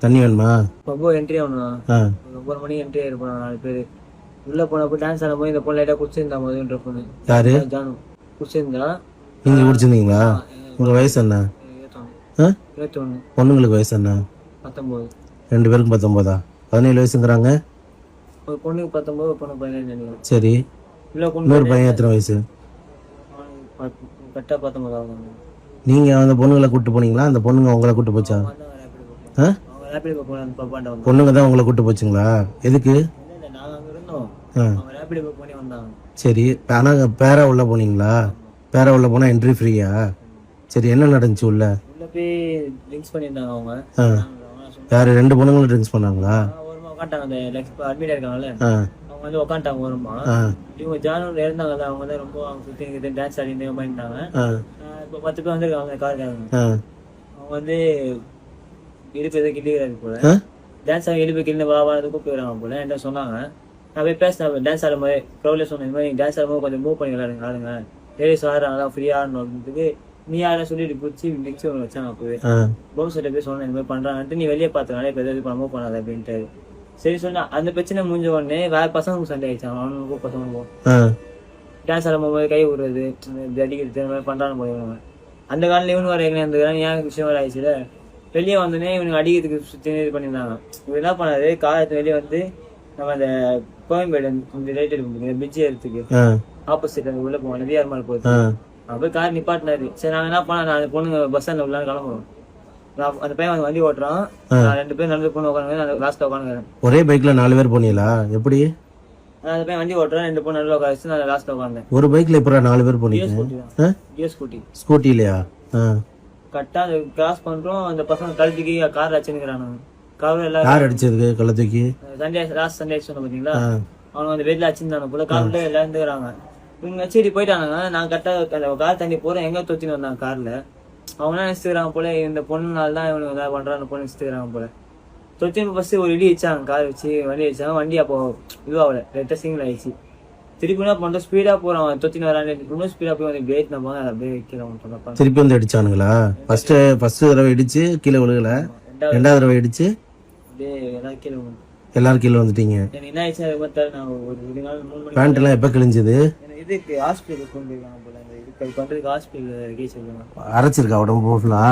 தண்ணி வேணுமா? ரொம்ப என்ட்ரி ஆகணும். 9 மணி என்ட்ரி ஆயிருப்போம் 4 பேர். உள்ள போனப்போ டான்ஸ் ஆடும்போது இந்த பொண்ணு லைட்டாக குடிச்சிருந்தா மதுன்ற பொண்ணு. யாரு? ஜானு குடிச்சிருந்தா. நீங்க குடிச்சிருந்தீங்களா? உங்க வயசு என்ன? 21. பொண்ணுங்களுக்கு வயசு என்ன? 19. 2 பேருக்கும் 19ஆ? 17 வயசுங்கிறாங்க. ஒரு பொண்ணுக்கு 19, ஒரு பொண்ணு 17 நினைக்கிறேன். சரி, இன்னொரு பையன் எத்தனை வயசு? கரெக்டாக 19 ஆகும். நீங்க அந்த பொண்ணுங்களை கூட்டு போனீங்களா? அந்த பொண்ணுங்க உங்களை கூட்டு போச்சா? பொண்ணுங்க தான் உங்களை கூட்டு போச்சுங்களா? எதுக்கு? நாங்கள் அங்கே இருந்தோம். ரேபிடோ பண்ணி வந்தாங்க. சரி, ஆனால் பேரா உள்ள போனீங்களா? பேரா உள்ள போனால் என்ட்ரி ஃப்ரீயா? சரி, என்ன நடந்துச்சு உள்ள? உள்ள போய் ட்ரிங்க்ஸ் பண்ணியிருந்தாங்க அவங்க. யாரு? 2 பொண்ணுங்களும் ட்ரிங்க்ஸ் பண்ணாங்களா? ஓரமாக உட்காந்துட்டாங்க. அந்த அட்மிட் இருக்காங்கல்ல, அவங்க வந்து உட்காந்துட்டாங்க ஓரமா. இவங்க ஜானூர்ல இருந்தாங்கல்ல, அவங்க தான் ரொம்ப அவங்க சுற்றி டான்ஸ் ஆடி பண்ணிட்டாங்க. இப்போ 10 பேர் வந்துருக்காங்க காருக்காங்க. அவங்க வந்து இடுப்பு எதுவும் கிள்ளிக்கிறாரு போல. டான்ஸ் ஆடி இடுப்பு கிள்ளி வாரது கூப்பிடுறாங்க போல. என்கிட்ட சொன்னாங்க. நான் போய் பேசினேன் டான்ஸ் ஆடும் போது. க்ரௌட்ல சொன்னேன், இந்த மாதிரி நீங்கள் டான்ஸ் ஆடும்போது கொஞ்சம் மூவ் பண்ணி விளையாடுங்க. லேடிஸ் ஆடுறாங்க தான் ஃப்ரீயாக ஆடணுன்றதுக்கு நீ யாரை சொல்லிட்டு பிடிச்சி மிக்சி ஒன்று வச்சாங்க. அப்போவே பவுன் சட்டை போய் சொன்னேன், இந்த மாதிரி பண்ணுறாங்கன்ட்டு. நீ வெளியே பார்த்துனாலே இப்போ எதாவது மூவ் பண்ணாத அப்படின்ட்டு. சரி சொன்னா அந்த பிரச்சனை முடிஞ்ச உடனே வேற பசங்களுக்கு சண்டை ஆயிடுச்சாங்க. அவனுக்கும் பசங்களுக்கும் டான்ஸ் ஆடும் போது கை விடுறது, அடிக்கிறது, இந்த மாதிரி பண்ணுறான்னு போயிடுவாங்க. அந்த காலையில் இவனு வர எங்கே இருந்துக்கிறான், ஏன் விஷயம் வர ஆயிடுச்சுல. வெளியே வந்தோடனே இவனுக்கு அடிக்கிறதுக்கு சுற்றி இது பண்ணியிருந்தாங்க. இவர் என்ன பண்ணாரு, காலத்து வெளியே வந்து நம்ம அந்த கோயம்பேடு இந்த ரைட் எடுக்க பிரிட்ஜ் ஏறதுக்கு ஆப்போசிட் உள்ள போவாங்க, விஆர் மால் போகுது. அப்போ கார் நிப்பாட்டினாரு. சரி, நாங்கள் என்ன பண்ண, அந்த பொண்ணுங்க பஸ் ஸ்டாண்டில் உள்ள கிளம்புறோம். அந்த பையன் வந்து வண்டி ஓட்டுறான். 2 பேர் நடந்து பொண்ணு உட்காந்து லாஸ்ட்ல உட்காந்துக்கிறேன். ஒரே பைக்ல 4 பேர் போனீங்களா? எப்படி? அந்த பையன் வண்டி ஓட்டுறான், 2 பொண்ணு நடுவில் உட்காந்து நான் லாஸ்ட்ல உட்காந்தேன். ஒரு பைக்ல எப்படா 4 பேர் போனீங்க? ஸ்கூட்டி இல்லையா? கரெக்டா அதை கிராஸ் பண்றோம். அந்த பசங்க கழுத்துக்கு கார் அடிச்சுக்கிறானுங்க. கார் அடிச்சதுக்கு கழுத்துக்கு சண்டே லாஸ்ட் சண்டே சொன்ன பாத்தீங்களா, அவனுங்க அந்த வெளியில அடிச்சிருந்தாங்க போல. கார்ல எல்லாம் இருந்துக்கிறாங்க. இவங்க சரி போயிட்டாங்க. நான் கரெக்டா அந்த கார் தண்ணி போறேன், எங்க தொத்தின்னு வந்தாங்க கார்ல. அவங்க என்ன நினைச்சுக்கிறாங்க போல, இந்த பொண்ணுனால தான் இவனுக்கு ஏதாவது பண்றான்னு பொண்ணு நினைச்சுக்கிறாங்க போல. தொத்தின்னு ஃபர்ஸ்ட் ஒரு இடி வச்சாங்க, கார் வச்சு வண்டி வச்சாங்க. வண்டி அப்போ இதுவாகல, லைட்டா சிங்கிள் ஆயிடுச்சு. திருப்பி என்ன பண்றோம், ஸ்பீடா போறான், தொத்தின்னு வரான். இன்னும் ஸ்பீடா போய் வந்து பிரேக் நம்ம அதை அப்படியே வைக்கிறோம். திருப்பி வந்து அடிச்சானுங்களா? ஃபர்ஸ்ட் தடவை இடிச்சு கீழே விழுகல, 2வது தடவை இடிச்சு எல்லாரும் கீழே வந்துட்டீங்க. என்ன ஆயிடுச்சு அது பார்த்தா, நான் ஒரு 2 நாள் 3 மணி பேண்ட் எல்லாம் எப்ப கிழிஞ்சது? இதுக்கு ஹாஸ்பிட்டலுக்கு கொண்டு போயிருக்காங்க போல. இதுக்கு பண்றதுக்கு ஹாஸ்பிட்டல் கேஸ் அரைச்சிருக்கா உடம்பு ஃபுல்லா?